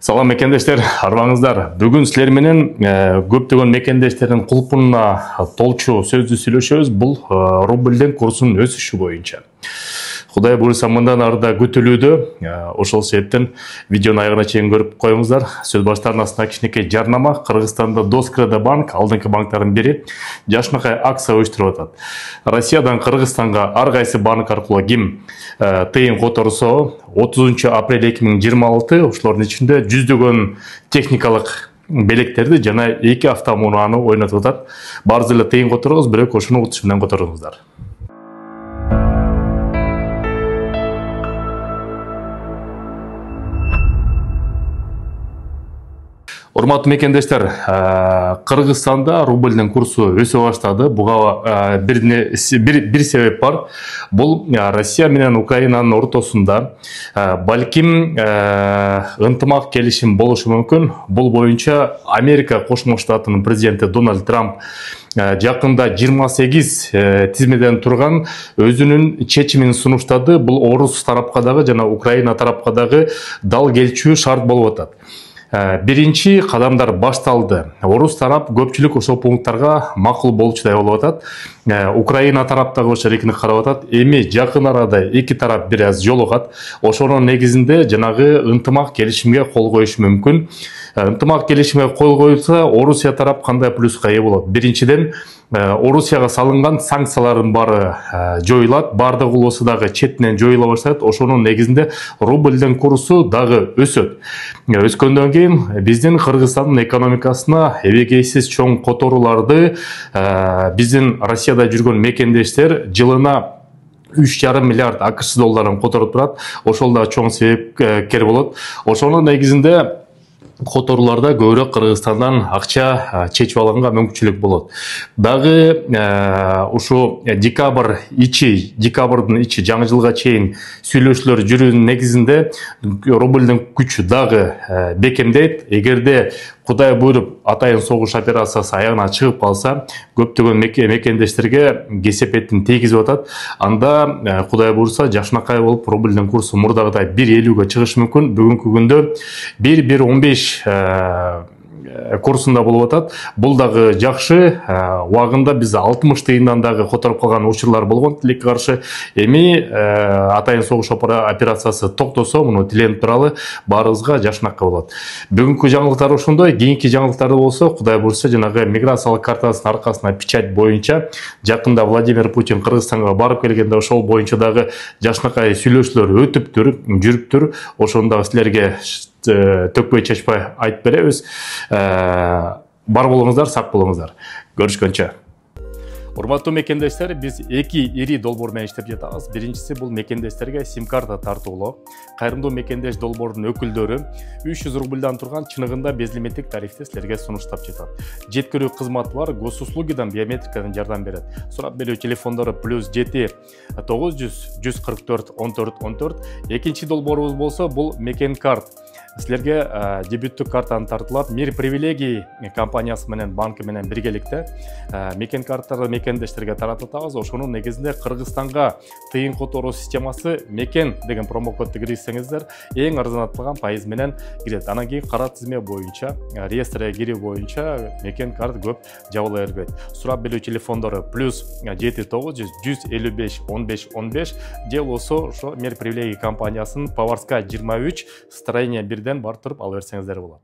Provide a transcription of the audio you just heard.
Салам мекендештер, арбаңыздар. Бүгін сілер менен көптөгөн мекендештердин кулпуна толчу сөздү сүйлөшөбүз. Бул рубльдин курсунун өсүшү боюнча. Кудай буйруса мындан арыда күтүлүүдө. Ошол себептен видеону аягына чейин көрүп коюңуздар. Сөз баштарынын астына кичинекей жарнама. Кыргызстанда Доскреда банк, алдыңкы банктардын бири, жашынакай акция уюштуруп атат. Россиядан Кыргызстанга ар кайсы банк аркылуу ким тыйын которсо 30 апрель 2026 ошолордун ичинде жүздөгөн техникалык белектерди жана 2 автоунааны ойнотуп атат. Баарыңыз эле тыйын которуңуз, бирок ошону утуш менен которуңуздар. Урматтуу мекендештер, Кыргызстанда рубльдин курсу өсө баштады. Буга бир себеп бар. Бул Россия менен Украинанын ортосунда балким ынтымак келишим болушу мүмкүн. Бул боюнча Америка Кошмо Штатынын президенти Дональд Трамп жакында 28 тизмеден турган өзүнүн чечимин сунуштады. Бул орус тарапка дагы жана Украина тарапка дагы дал келчү шарт болуп атат. Биринчи кадамдар башталды. Орус тарап көпчүлүк ошол пункттарга макул болчудай болуп атат. Украина тараптагы ошо эркиндик карап атат. Эми жакын арада эки тарап бир аз жолугат. Ошонун негизинде жанагы ынтымак келишимге кол коюшу мүмкүн. Ынтымак келишимге кол коюлса, Орусия тарап кандай плюска ээ болот? Биринчиден, Орусияга салынган санкциялардын баары жоюлат, бардык улуусу дагы четинен жоюла баштайт. Ошонун негизинде рубльдин курсу дагы өсөт. Өскөндөн кийин биздин Кыргызстандын экономикасына эбегейсиз чоң которууларды биздин Россияда жүргөн мекендештер жылына 3,5 миллиард АКШ долларын которуп турат. Ошол да чоң себепкер болот. Ошонун негизинде которууларда көбүрөөк Кыргызстандан акча чечип алганга мүмкүнчүлүк болот. Дагы ушу декабрдын ичи жаңы жылга чейин сүйлөшүүлөр жүрүүнүн негизинде рубльдин күчү дагы бекемдейт. Эгерде Кудай буйруп атайын согуш операциясы аягына чыгып калса, көптөгөн мекендештерге кесепетин тийгизип атат. Анда Кудай буйруса жакшынакай болуп рубльдин курсу мурдагыдай 1,50ге чыгышы мүмкүн. Бүгүнкү күндө 1,15 курсунда болуп атат. Бул дагы жакшы. Убагында биз 60 тыйындан дагы которуп калган учурлар болгон тилекке каршы. Эми атайын согуш операциясы токтосо, муну тиленип туралы баарыбызга жакшынакай болот. Бүгүнкү жаңылыктар ошондой. Кийинки жаңылыктар болсо, Кудай буйруса жанагы миграциялык картасынын аркасына печать боюнча жакында Владимир Путин Кыргызстанга барып келгенде ошол боюнча дагы жакшынакай сүйлөшүүлөр өтүптүр, жүрүптүр. Ошону дагы силерге төкпөй чачпай айтып беребиз. Бар болуңуздар, сак болуңуздар. Көрүшкөнчө. Урматтуу мекендештер, биз эки ири долбоор менен иштеп жатабыз. Биринчиси бул мекендештерге сим карта тартуулоо. Кайрымдуу мекендеш долбоордун өкүлдөрү 300 рубльдан турган чыныгында безлимиттик тарифти силерге сунуштап жатат. Жеткирүү кызматы бар, госуслугидан биометрикадан жардам берет. Сурап берүү телефондору +7 900 144 14 14. Экинчи долбоорубуз болсо, бул Мекен карт. Силерге дебюттук картаны тартылат. Мир привилегии компаниясы менен банкы менен биргеликте Мекен карттарды мекендештерге таратабыз. Ошонун негизинде Кыргызстанга тыйын которуу системасы Мекен деген промокодду киргизсеңиздер, эң арзанатылган пайыз менен кирет. Анан кийин кара тизме боюнча, реестрге кирүү боюнча Мекен карт көп жабыла бербейт. Сурап берүү телефондору +7 900 155 15 15 же болсо ошо Мир привилегии компаниясынын Поварская 23 строение 1 бар туруп ала берсеңиздер болот.